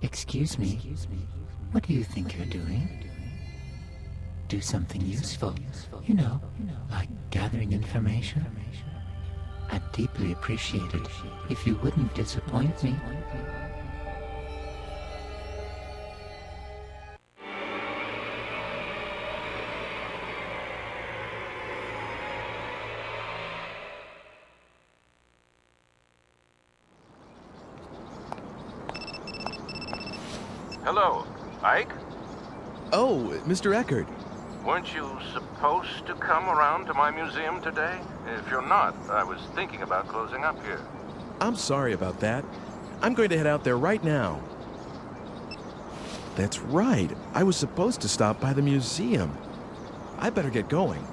Excuse me, what do you think you're doing? Do something useful, like gathering information. I'd deeply appreciate it if you wouldn't disappoint me. Hello, Ike? Oh, Mr. Eckert. Weren't you supposed to come around to my museum today? If you're not, I was thinking about closing up here. I'm sorry about that. I'm going to head out there right now. That's right. I was supposed to stop by the museum. I better get going.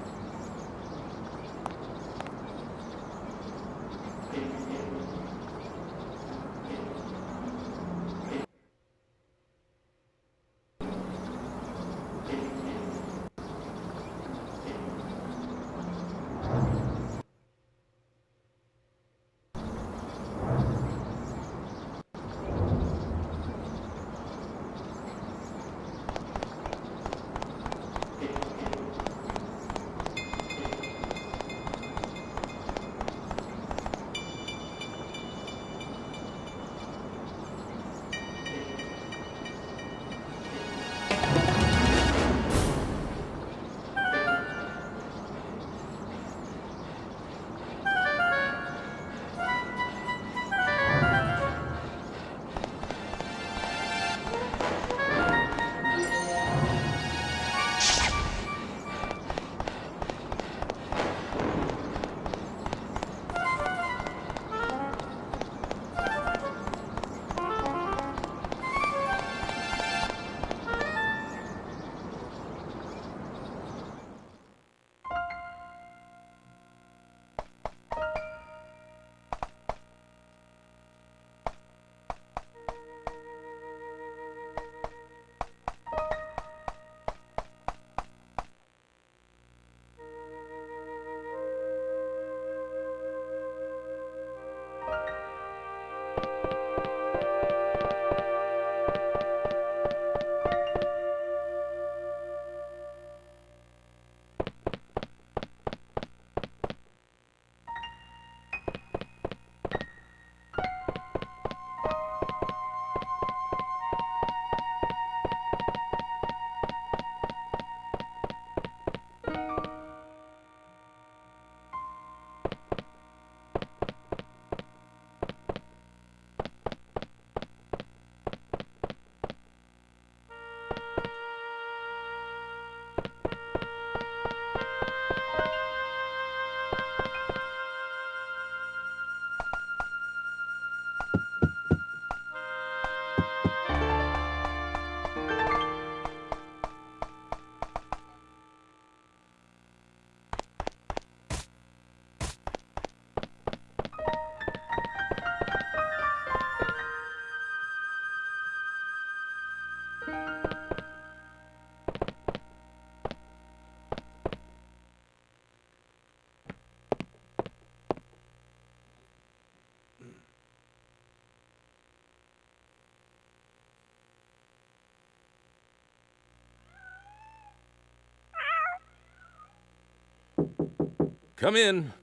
Come in.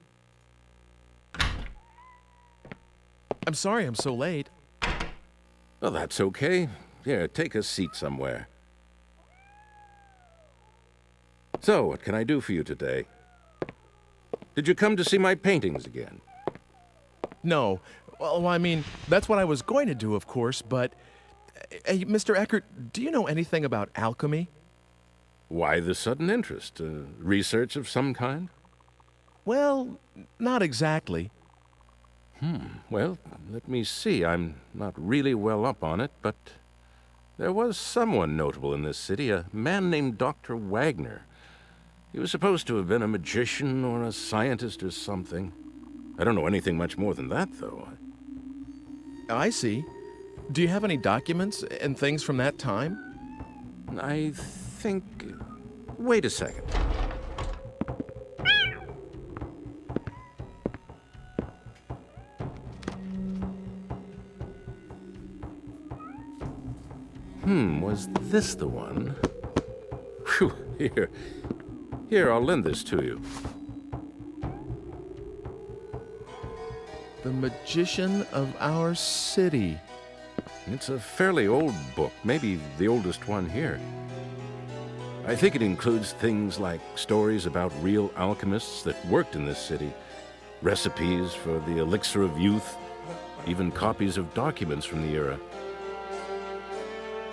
I'm sorry I'm so late. Well, that's okay. Here, take a seat somewhere. So, what can I do for you today? Did you come to see my paintings again? No. Well, I mean, that's what I was going to do, of course, but... Hey, Mr. Eckert, do you know anything about alchemy? Why the sudden interest? Research of some kind? Well, not exactly. Well, let me see. I'm not really well up on it, but there was someone notable in this city, a man named Dr. Wagner. He was supposed to have been a magician or a scientist or something. I don't know anything much more than that, though. I see. Do you have any documents and things from that time? I think... Wait a second. Was this the one? Phew, Here, I'll lend this to you. The Magician of Our City. It's a fairly old book, maybe the oldest one here. I think it includes things like stories about real alchemists that worked in this city, recipes for the elixir of youth, even copies of documents from the era.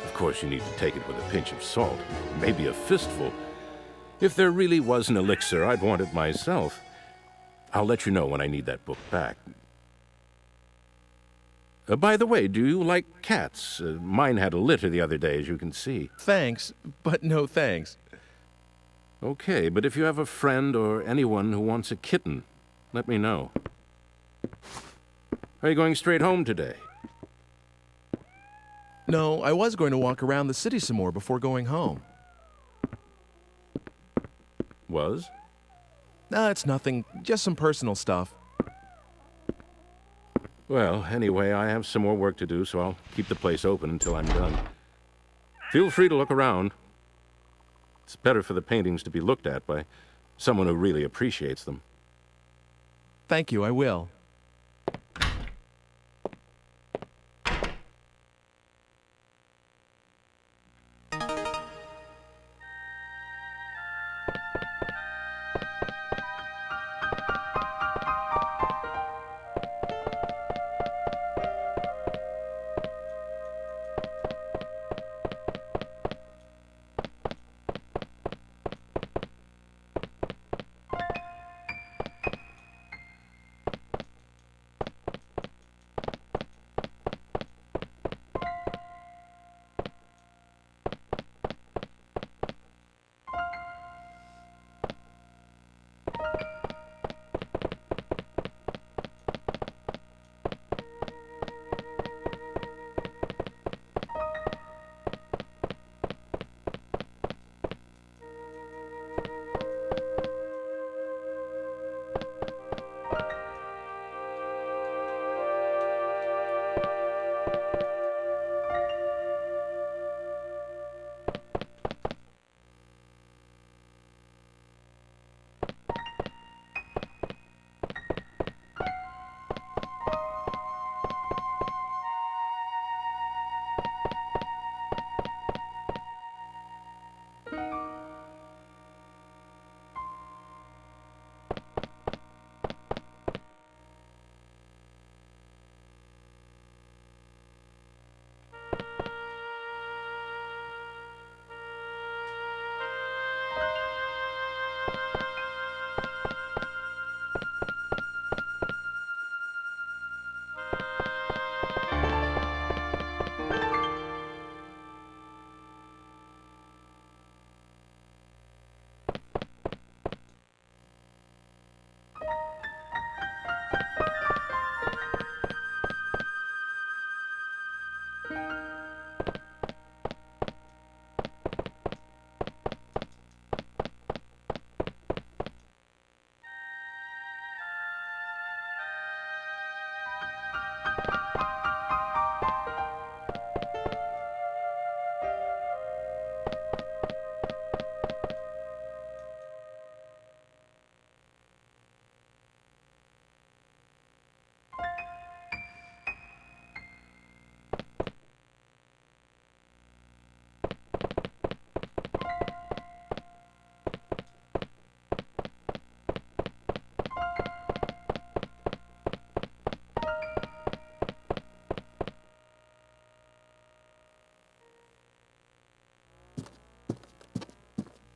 Of course, you need to take it with a pinch of salt, maybe a fistful. If there really was an elixir, I'd want it myself. I'll let you know when I need that book back. By the way, do you like cats? Mine had a litter the other day, as you can see. Thanks, but no thanks. Okay, but if you have a friend or anyone who wants a kitten, let me know. Are you going straight home today? No, I was going to walk around the city some more before going home. Was? It's nothing, just some personal stuff. Well, anyway, I have some more work to do, so I'll keep the place open until I'm done. Feel free to look around. It's better for the paintings to be looked at by someone who really appreciates them. Thank you, I will.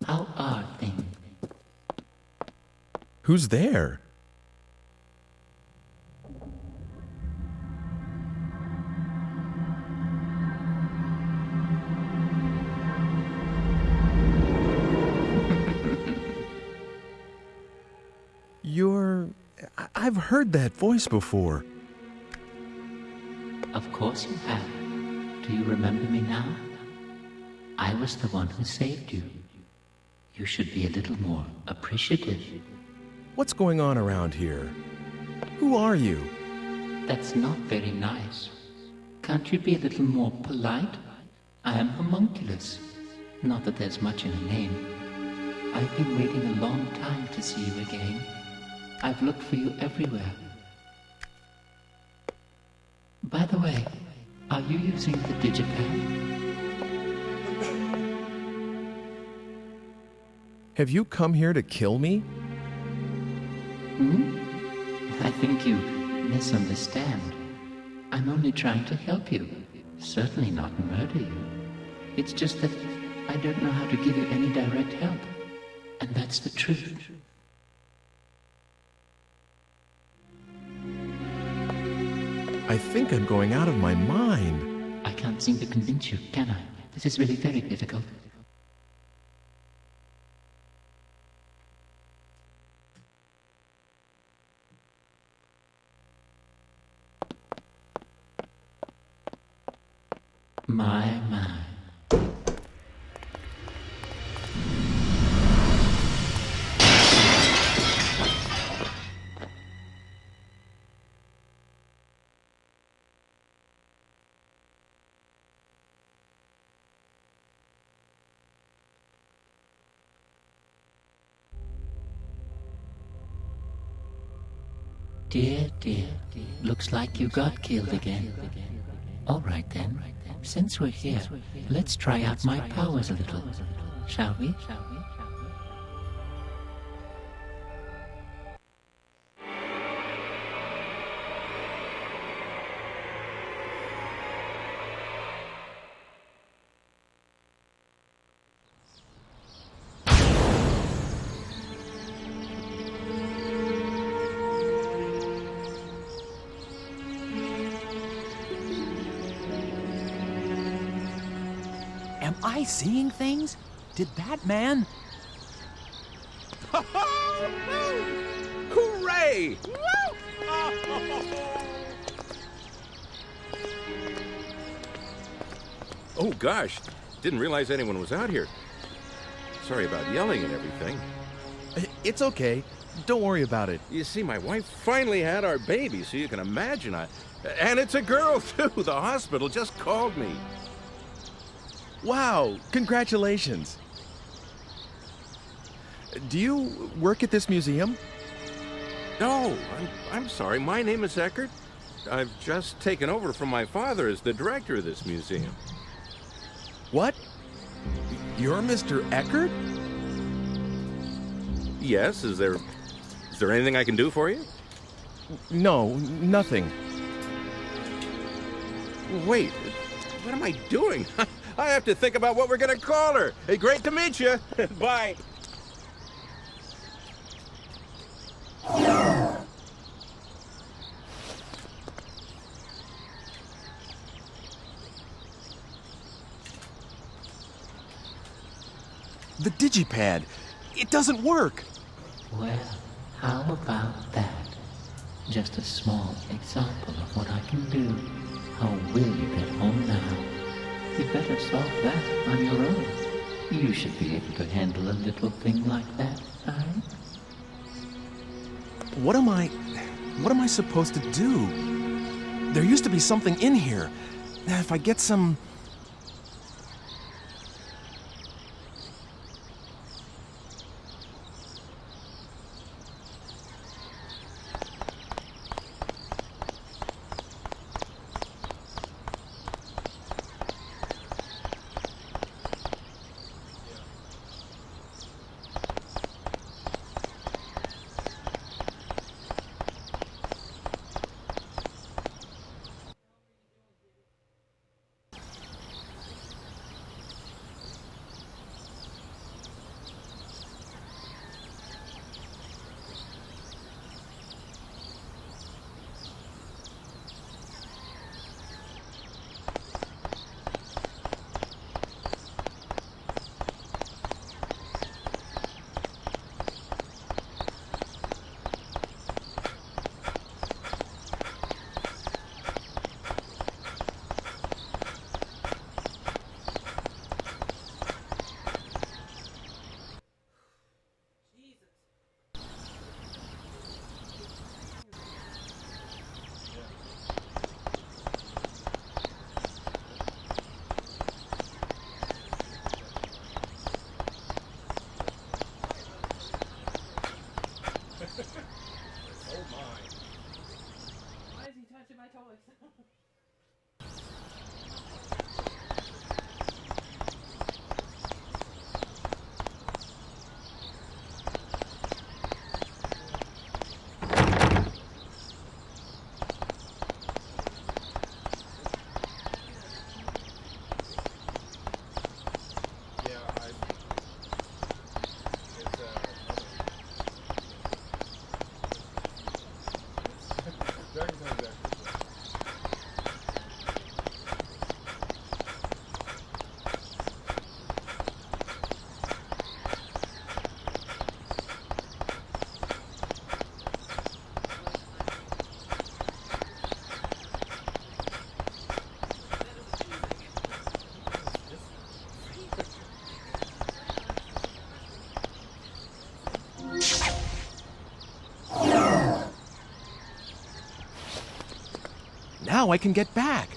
How are things? Who's there? I've heard that voice before. Of course you have. Do you remember me now? I was the one who saved you. You should be a little more appreciative. What's going on around here? Who are you? That's not very nice. Can't you be a little more polite? I am homunculus. Not that there's much in a name. I've been waiting a long time to see you again. I've looked for you everywhere. By the way, are you using the digipad? Have you come here to kill me? I think you misunderstand. I'm only trying to help you. Certainly not murder you. It's just that I don't know how to give you any direct help. And that's the truth. I think I'm going out of my mind. I can't seem to convince you, can I? This is really very difficult. My. Dear, looks like you got killed again. All right then, since we're here, let's try out my powers a little, shall we? Am I seeing things? Did that man? Hooray! Oh, gosh. Didn't realize anyone was out here. Sorry about yelling and everything. It's okay. Don't worry about it. You see, my wife finally had our baby, so you can imagine. And it's a girl, too. The hospital just called me. Wow, congratulations. Do you work at this museum? No, I'm sorry. My name is Eckert. I've just taken over from my father as the director of this museum. What? You're Mr. Eckert? Yes, is there anything I can do for you? No, nothing. Wait, what am I doing? I have to think about what we're going to call her. Hey, great to meet you. Bye. The digipad. It doesn't work. Well, how about that? Just a small example of what I can do. How will you get home now? You'd better solve that on your own. You should be able to handle a little thing like that, right? What am I supposed to do? There used to be something in here. If I get some... how I can get back.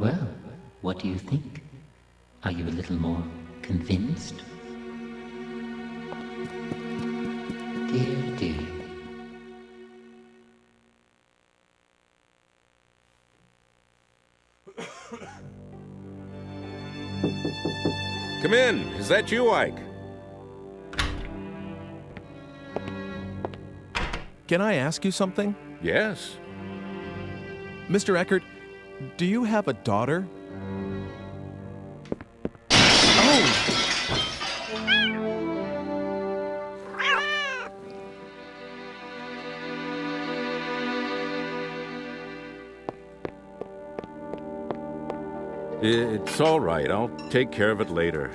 Well, what do you think? Are you a little more convinced? Dear, dear. Come in. Is that you, Ike? Can I ask you something? Yes. Mr. Eckert, do you have a daughter? Oh! It's all right. I'll take care of it later.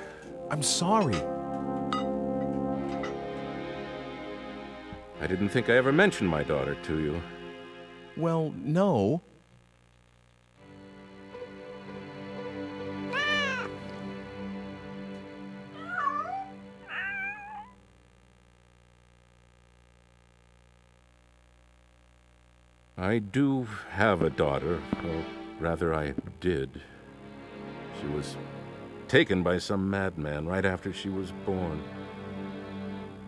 I'm sorry. I didn't think I ever mentioned my daughter to you. Well, no. I do have a daughter, or rather I did. She was taken by some madman right after she was born.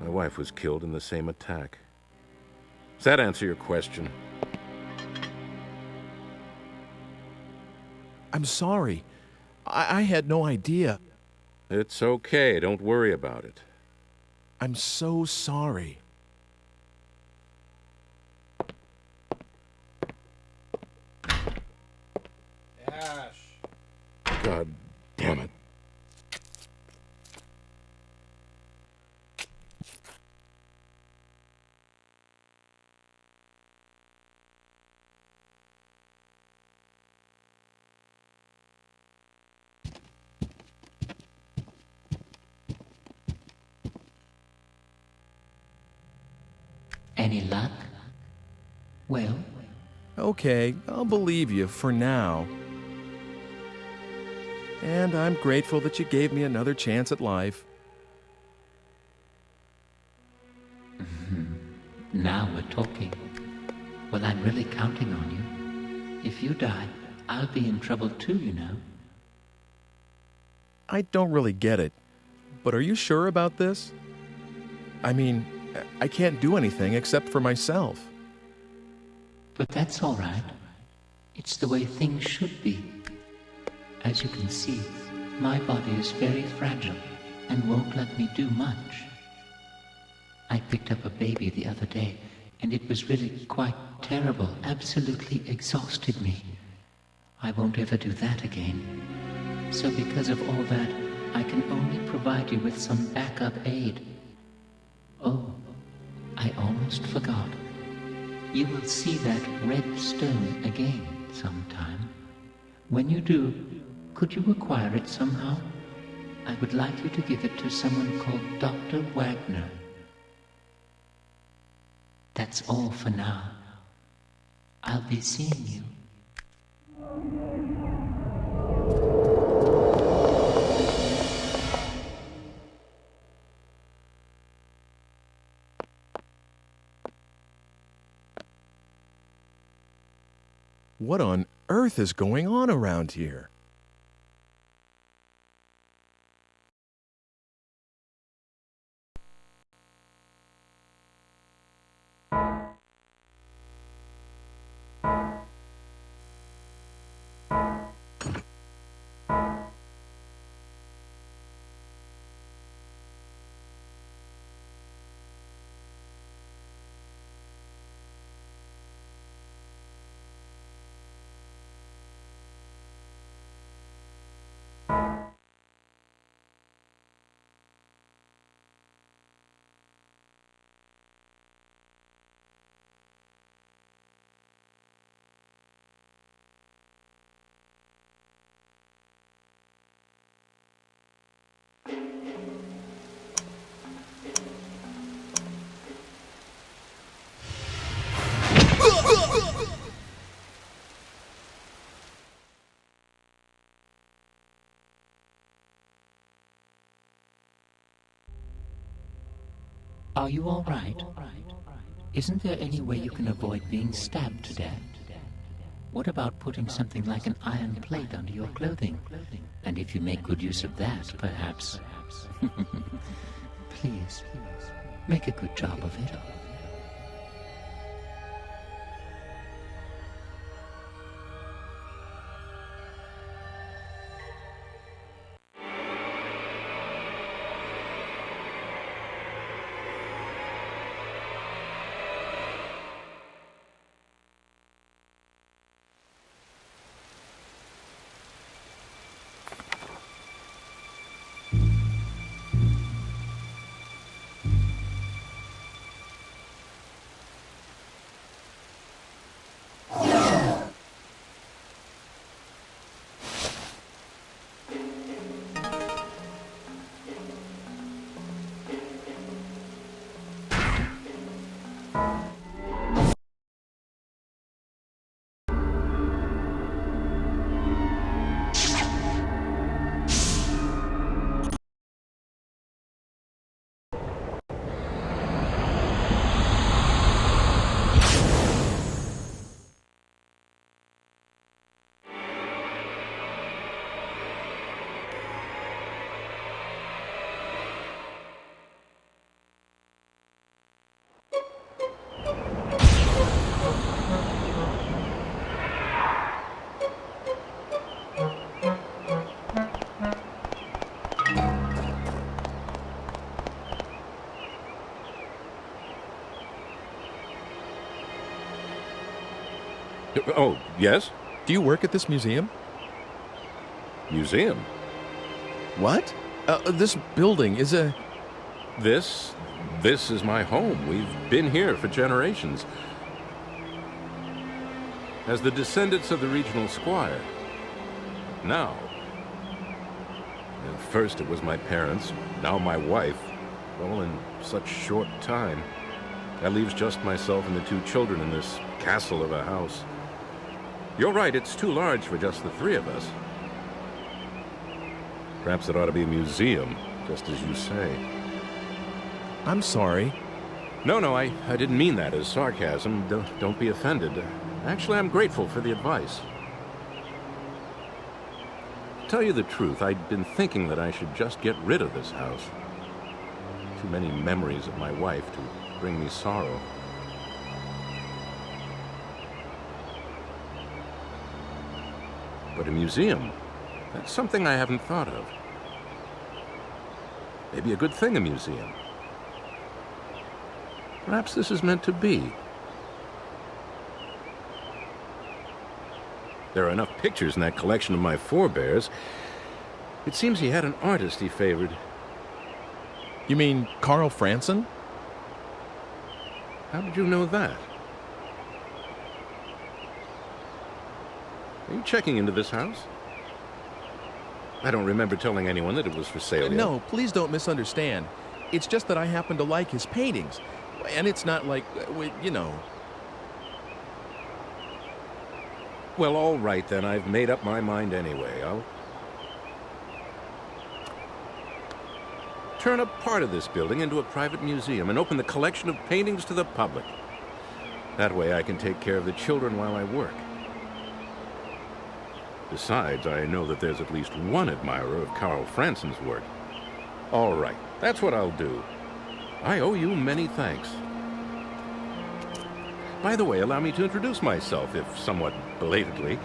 My wife was killed in the same attack. Does that answer your question? I'm sorry. I had no idea. It's okay. Don't worry about it. I'm so sorry. God damn it. Any luck? Well, Okay, I'll believe you for now. And I'm grateful that you gave me another chance at life. now we're talking. Well, I'm really counting on you. If you die, I'll be in trouble too, you know. I don't really get it, but are you sure about this? I mean, I can't do anything except for myself. But that's all right. It's the way things should be. As you can see, my body is very fragile and won't let me do much. I picked up a baby the other day, and it was really quite terrible, absolutely exhausted me. I won't ever do that again. So because of all that, I can only provide you with some backup aid. Oh, I almost forgot. You will see that red stone again sometime. When you do, could you acquire it somehow? I would like you to give it to someone called Dr. Wagner. That's all for now. I'll be seeing you. What on earth is going on around here? Are you all right? Isn't there any way you can avoid being stabbed to death? What about putting something like an iron plate under your clothing? And if you make good use of that, perhaps... Please, make a good job of it. Oh, yes? Do you work at this museum? Museum? What? This building is a... This is my home. We've been here for generations. As the descendants of the regional squire. Now. At first it was my parents, now my wife. All in such short time. That leaves just myself and the two children in this castle of a house. You're right, it's too large for just the three of us. Perhaps it ought to be a museum, just as you say. I'm sorry. No, I didn't mean that as sarcasm. Don't be offended. Actually, I'm grateful for the advice. To tell you the truth, I'd been thinking that I should just get rid of this house. Too many memories of my wife to bring me sorrow. But a museum, that's something I haven't thought of. Maybe a good thing, a museum. Perhaps this is meant to be. There are enough pictures in that collection of my forebears. It seems he had an artist he favored. You mean Carl Franson? How did you know that? Are you checking into this house? I don't remember telling anyone that it was for sale yet. No, please don't misunderstand. It's just that I happen to like his paintings. And it's not like, you know. Well, all right then. I've made up my mind anyway. I'll turn a part of this building into a private museum and open the collection of paintings to the public. That way I can take care of the children while I work. Besides, I know that there's at least one admirer of Carl Franson's work. All right, that's what I'll do. I owe you many thanks. By the way, allow me to introduce myself, if somewhat belatedly.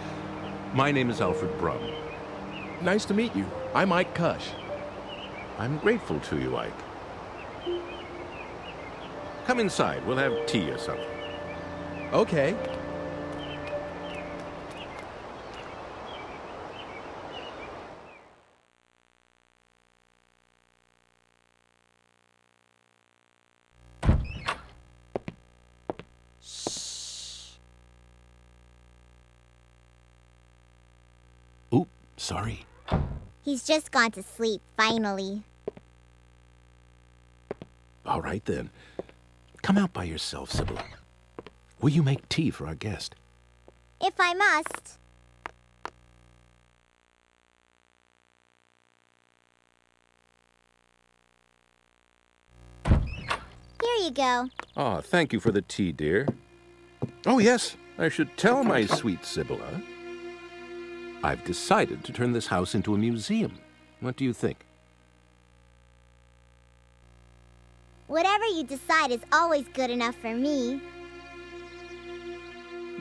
My name is Alfred Brum. Nice to meet you. I'm Ike Cush. I'm grateful to you, Ike. Come inside. We'll have tea or something. Okay. Oop, sorry. He's just gone to sleep, finally. All right, then. Come out by yourself, Sybil. Will you make tea for our guest? If I must. Here you go. Ah, thank you for the tea, dear. Oh, yes, I should tell my sweet Sibylla. I've decided to turn this house into a museum. What do you think? Whatever you decide is always good enough for me.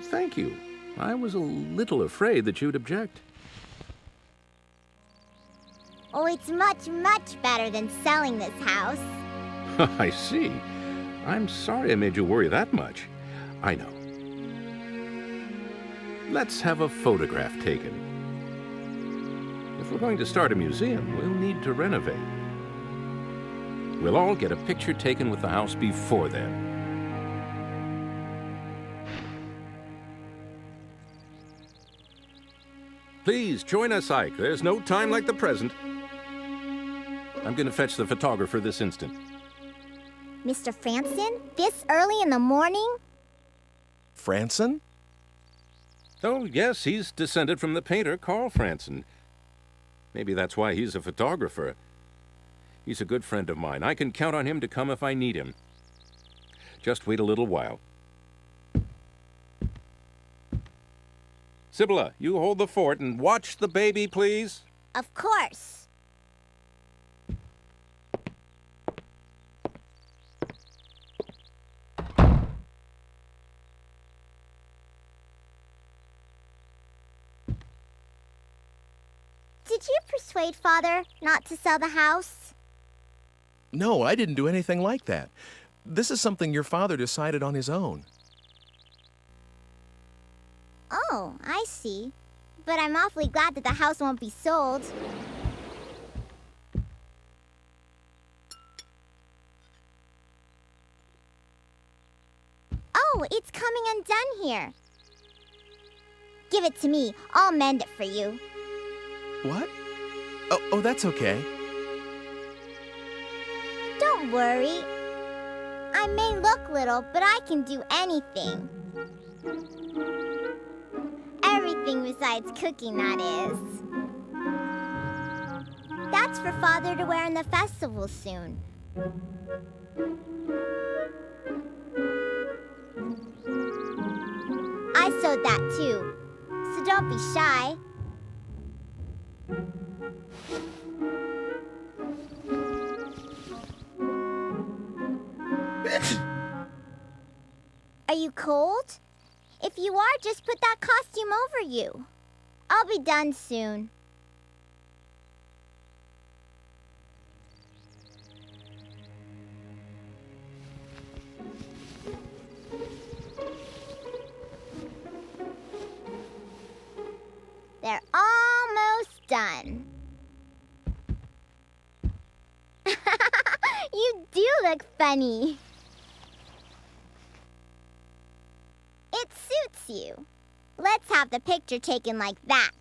Thank you. I was a little afraid that you'd object. Oh, it's much, much better than selling this house. I see. I'm sorry I made you worry that much. I know. Let's have a photograph taken. If we're going to start a museum, we'll need to renovate. We'll all get a picture taken with the house before then. Please join us, Ike. There's no time like the present. I'm going to fetch the photographer this instant. Mr. Franson? This early in the morning? Franson? Oh, yes, he's descended from the painter Carl Franson. Maybe that's why he's a photographer. He's a good friend of mine. I can count on him to come if I need him. Just wait a little while. Sibylla, you hold the fort and watch the baby, please. Of course. Did you persuade Father not to sell the house? No, I didn't do anything like that. This is something your father decided on his own. Oh, I see. But I'm awfully glad that the house won't be sold. Oh, it's coming undone here. Give it to me. I'll mend it for you. What? Oh, that's okay. Don't worry. I may look little, but I can do anything. Everything besides cooking, that is. That's for Father to wear in the festival soon. I sewed that too, so don't be shy. Are you cold? If you are, just put that costume over you. I'll be done soon. They're almost done. You do look funny. It suits you. Let's have the picture taken like that.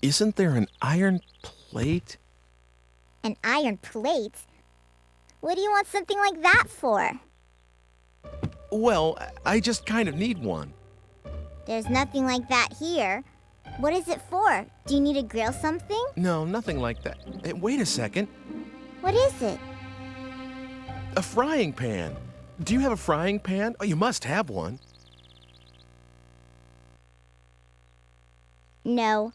Isn't there an iron plate? An iron plate? What do you want something like that for? Well, I just kind of need one. There's nothing like that here. What is it for? Do you need to grill something? No, nothing like that. Wait a second. What is it? A frying pan. Do you have a frying pan? Oh, you must have one. No.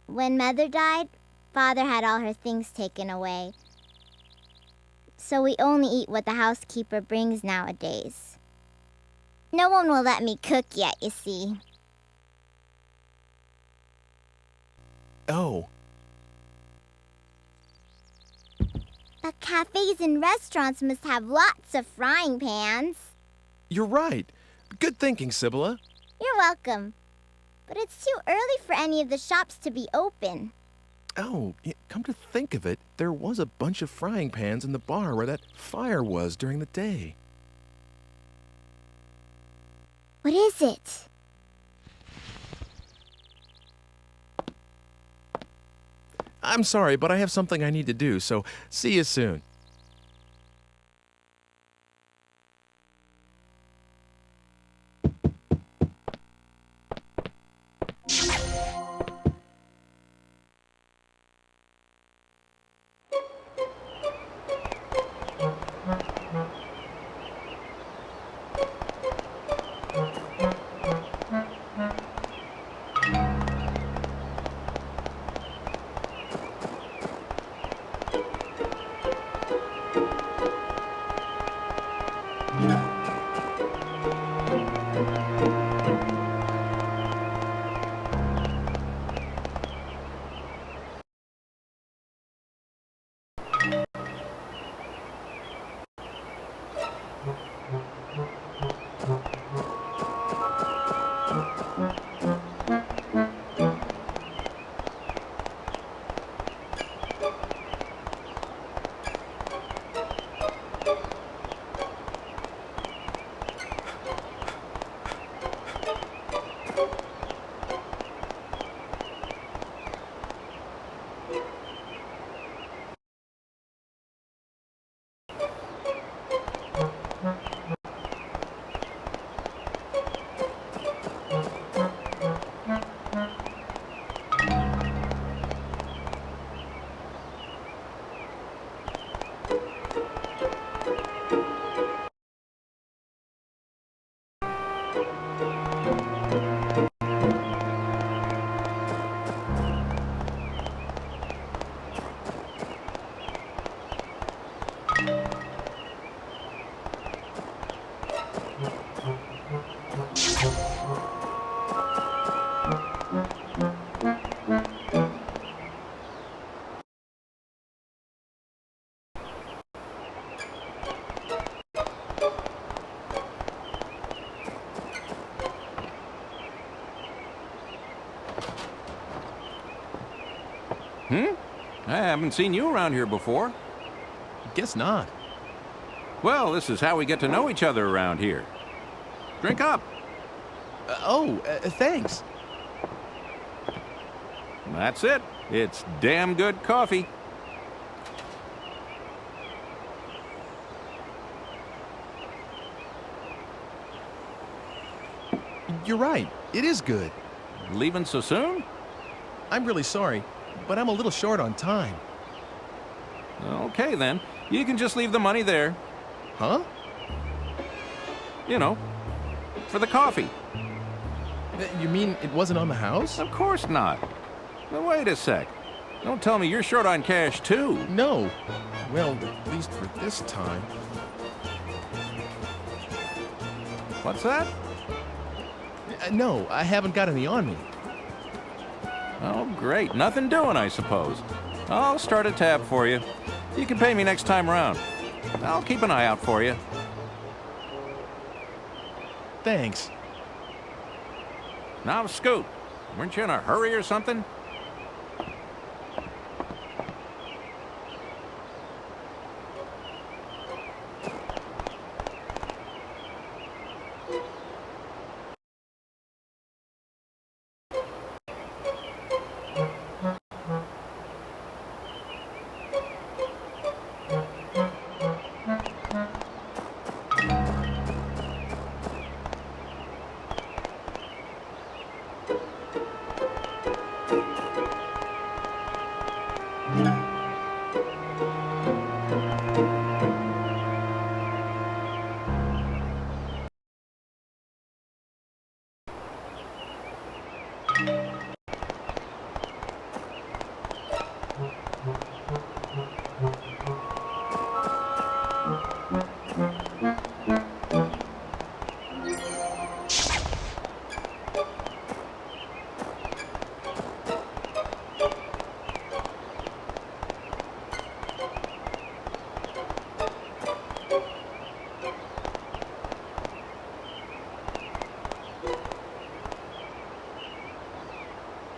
When Mother died, Father had all her things taken away. So we only eat what the housekeeper brings nowadays. No one will let me cook yet, you see. Oh. But cafes and restaurants must have lots of frying pans. You're right. Good thinking, Sibylla. You're welcome. But it's too early for any of the shops to be open. Oh, come to think of it, there was a bunch of frying pans in the bar where that fire was during the day. What is it? I'm sorry, but I have something I need to do, so see you soon. I haven't seen you around here before. Guess not. Well, this is how we get to know each other around here. Drink up. Thanks. That's it. It's damn good coffee. You're right. It is good. Leaving so soon? I'm really sorry, but I'm a little short on time. Okay, then. You can just leave the money there. Huh? You know, for the coffee. You mean it wasn't on the house? Of course not. Now, wait a sec. Don't tell me you're short on cash, too. No. Well, at least for this time. What's that? No, I haven't got any on me. Oh, great. Nothing doing, I suppose. I'll start a tab for you. You can pay me next time around. I'll keep an eye out for you. Thanks. Now, Scoot, weren't you in a hurry or something?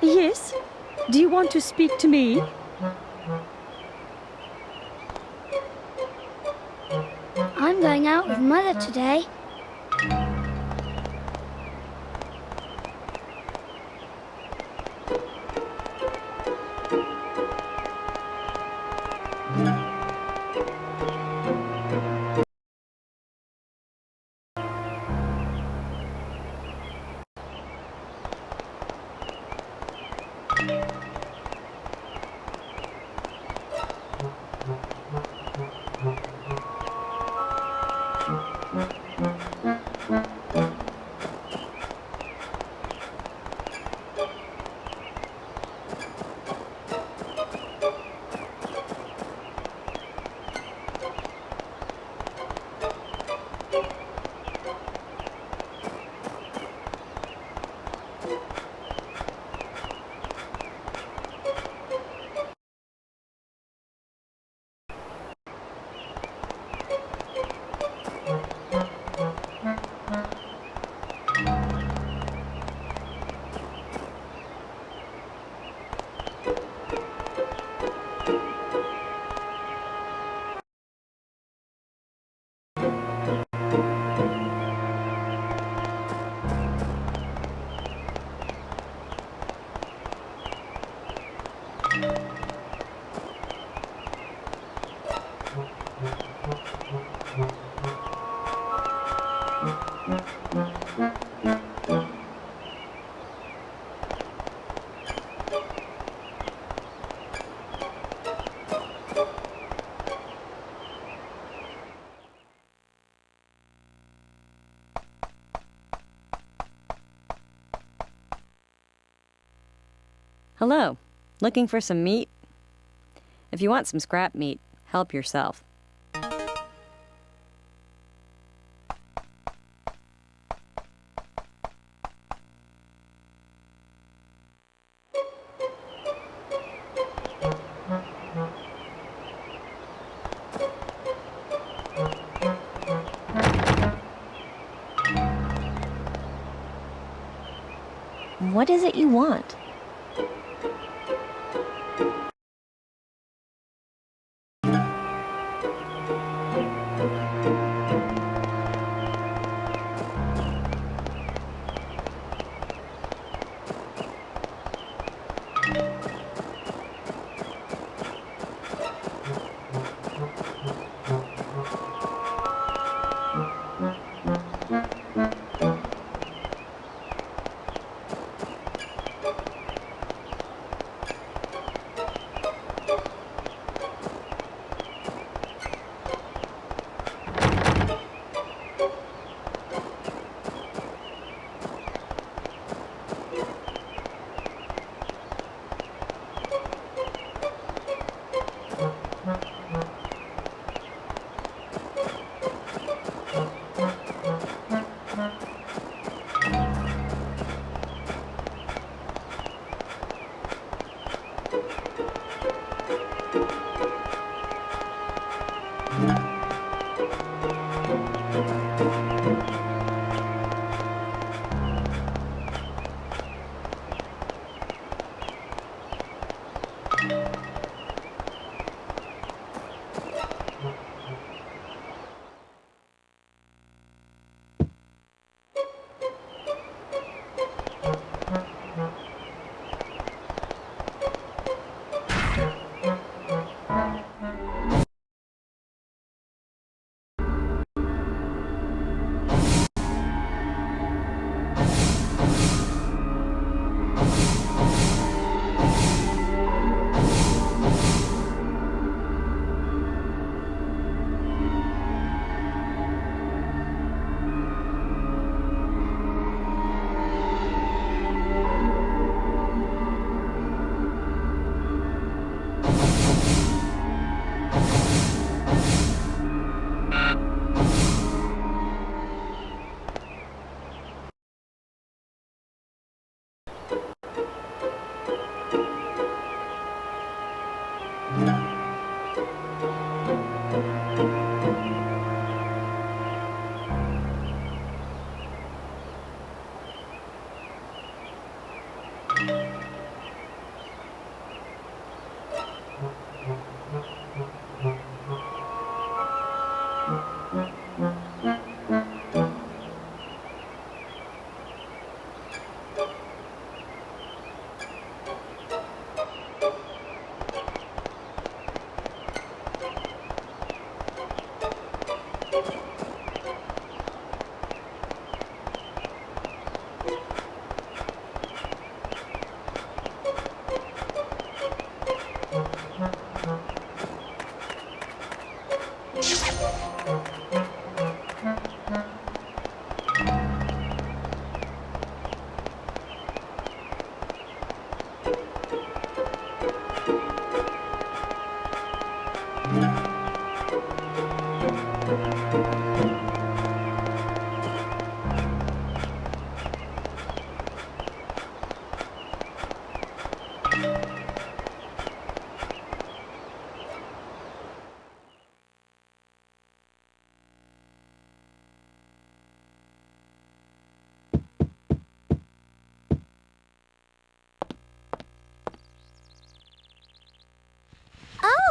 Yes? Do you want to speak to me? I'm going out with Mother today. Hello. Looking for some meat? If you want some scrap meat, help yourself. What is it you want?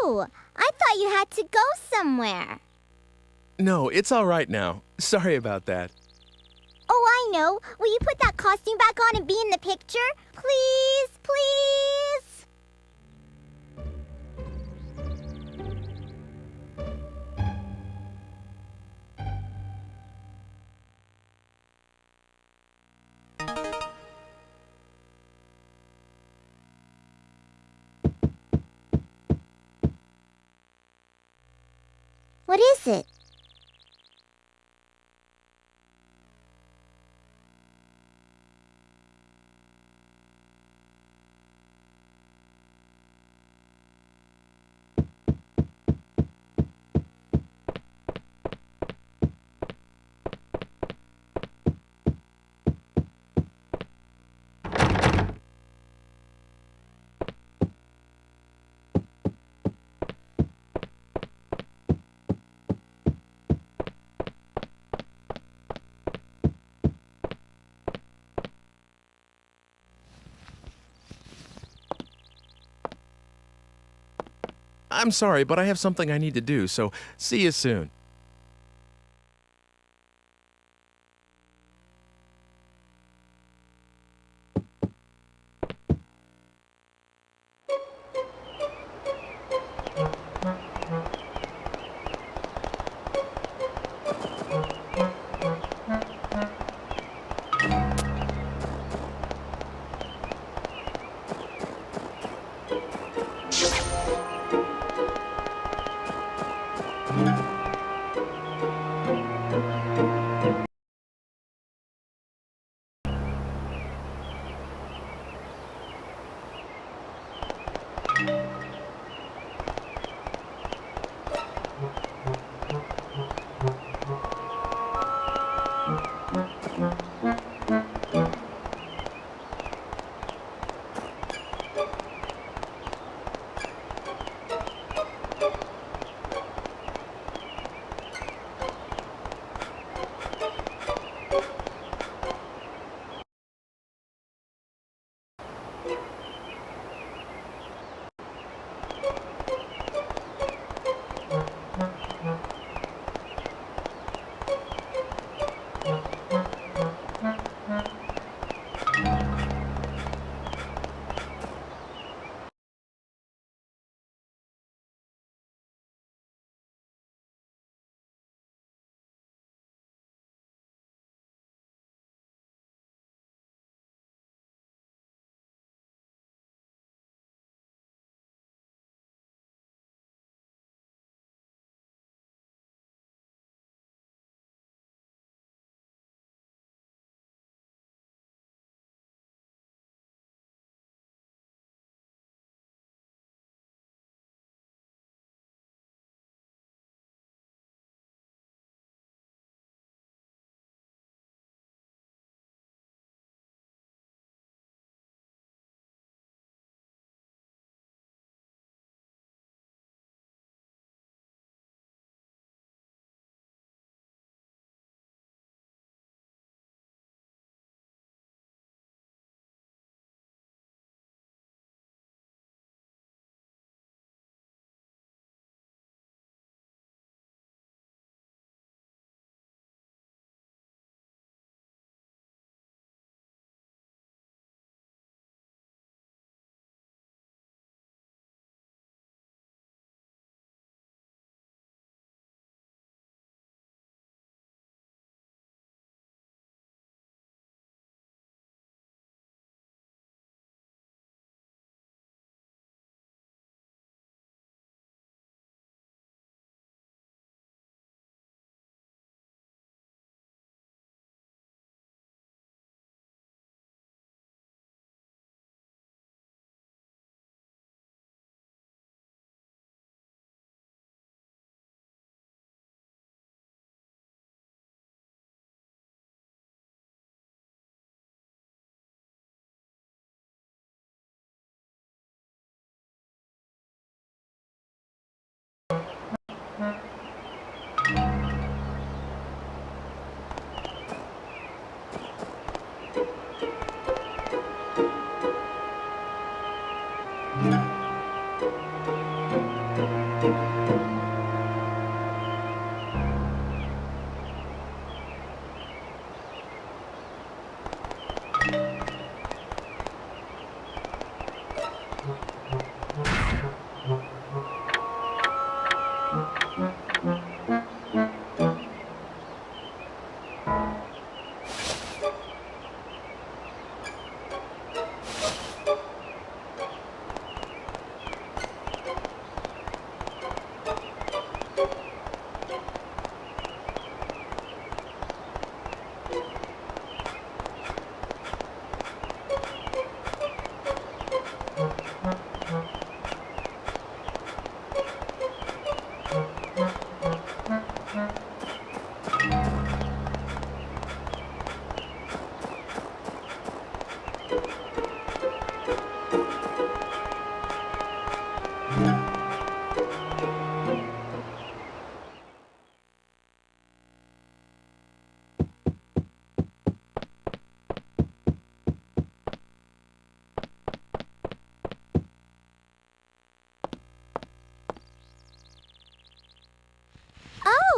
too. I thought you had to go somewhere. No, it's all right now. Sorry about that. Oh, I know. Will you put that costume back on and be in the picture? Please, please. What is it? I'm sorry, but I have something I need to do, so see you soon.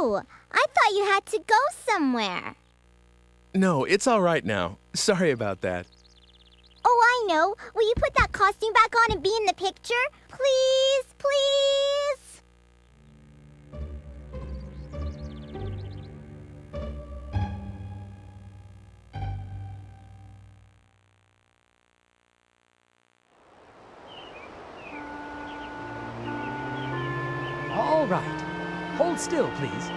Oh, I thought you had to go somewhere. No, it's all right now. Sorry about that. Oh, I know. Will you put that costume back on and be in the picture? Please, please. All right. Hold still, please.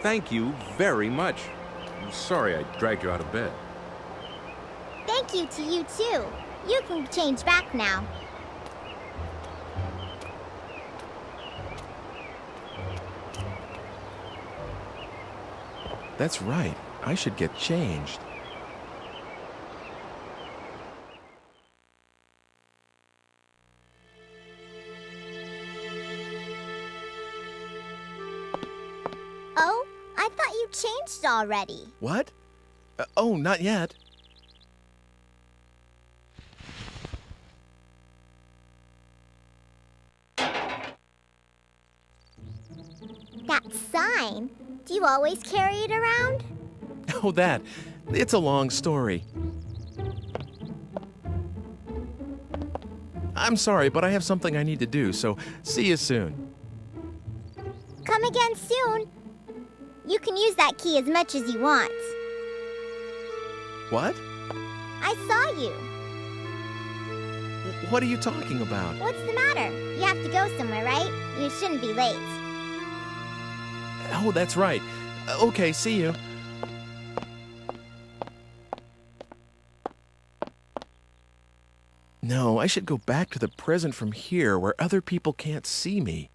Thank you very much. I'm sorry I dragged you out of bed. Thank you to you, too. You can change back now. That's right. I should get changed. Oh, I thought you changed already. What? Oh, not yet. That sign, do you always carry it around? Oh, that. It's a long story. I'm sorry, but I have something I need to do, so see you soon. Come again soon. You can use that key as much as you want. What? I saw you. What are you talking about? What's the matter? You have to go somewhere, right? You shouldn't be late. Oh, that's right. Okay, see you. No, I should go back to the present from here where other people can't see me.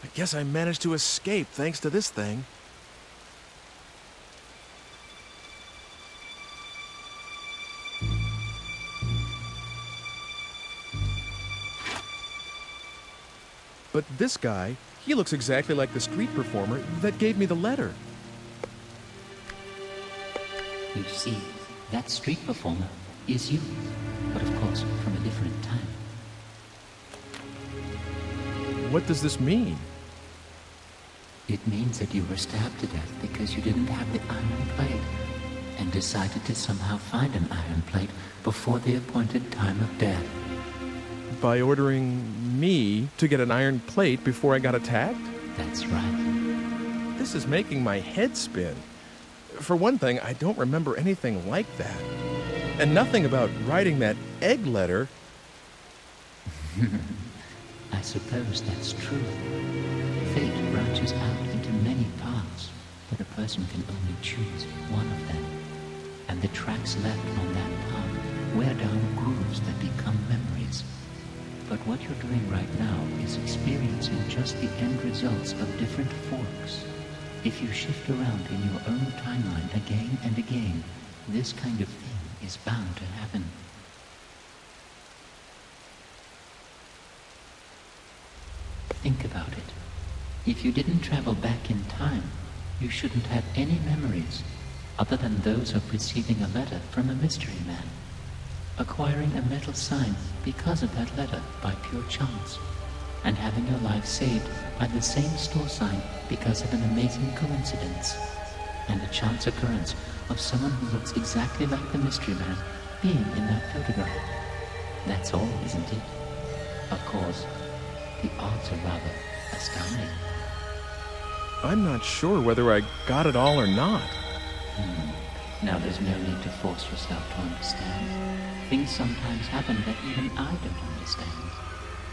I guess I managed to escape thanks to this thing. But this guy, he looks exactly like the street performer that gave me the letter. You see, that street performer is you, but of course from a different time. What does this mean? It means that you were stabbed to death because you didn't have the iron plate and decided to somehow find an iron plate before the appointed time of death. By ordering me to get an iron plate before I got attacked? That's right. This is making my head spin. For one thing, I don't remember anything like that. And nothing about writing that egg letter. I suppose that's true. Fate branches out into many paths, but a person can only choose one of them. And the tracks left on that path wear down grooves that become memories. But what you're doing right now is experiencing just the end results of different forks. If you shift around in your own timeline again and again, this kind of thing is bound to happen. Think about it. If you didn't travel back in time, you shouldn't have any memories other than those of receiving a letter from a mystery man, acquiring a metal sign because of that letter by pure chance, and having your life saved by the same store sign because of an amazing coincidence, and a chance occurrence of someone who looks exactly like the mystery man being in that photograph. That's all, isn't it? Of course, the odds are rather astounding. I'm not sure whether I got it all or not. Now there's no need to force yourself to understand. Things sometimes happen that even I don't understand.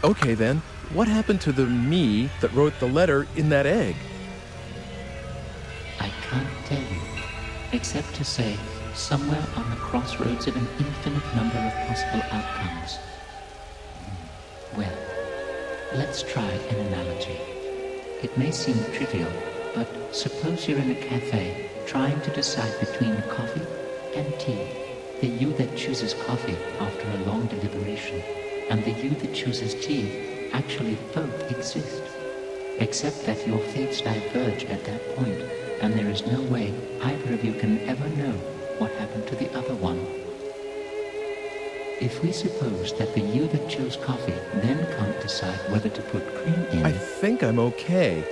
Okay then, what happened to the me that wrote the letter in that egg? I can't tell you, except to say somewhere on the crossroads of an infinite number of possible outcomes. Well, let's try an analogy. It may seem trivial, but suppose you're in a cafe trying to decide between coffee and tea. The you that chooses coffee after a long deliberation and the you that chooses tea actually both exist, except that your fates diverge at that point, and there is no way either of you can ever know what happened to the other one. If we suppose that the you that chose coffee then can't decide whether to put cream in... I think I'm okay.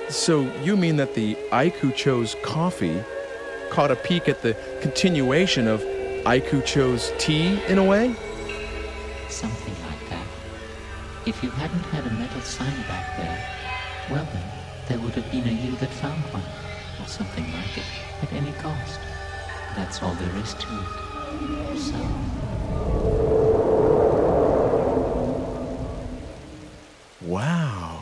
So you mean that the Ike who chose coffee caught a peek at the continuation of Ike who chose tea in a way? Something like that. If you hadn't had a metal sign back there, well then, there would have been a you that found one, or something like it, at any cost. That's all there is to it. So... Wow.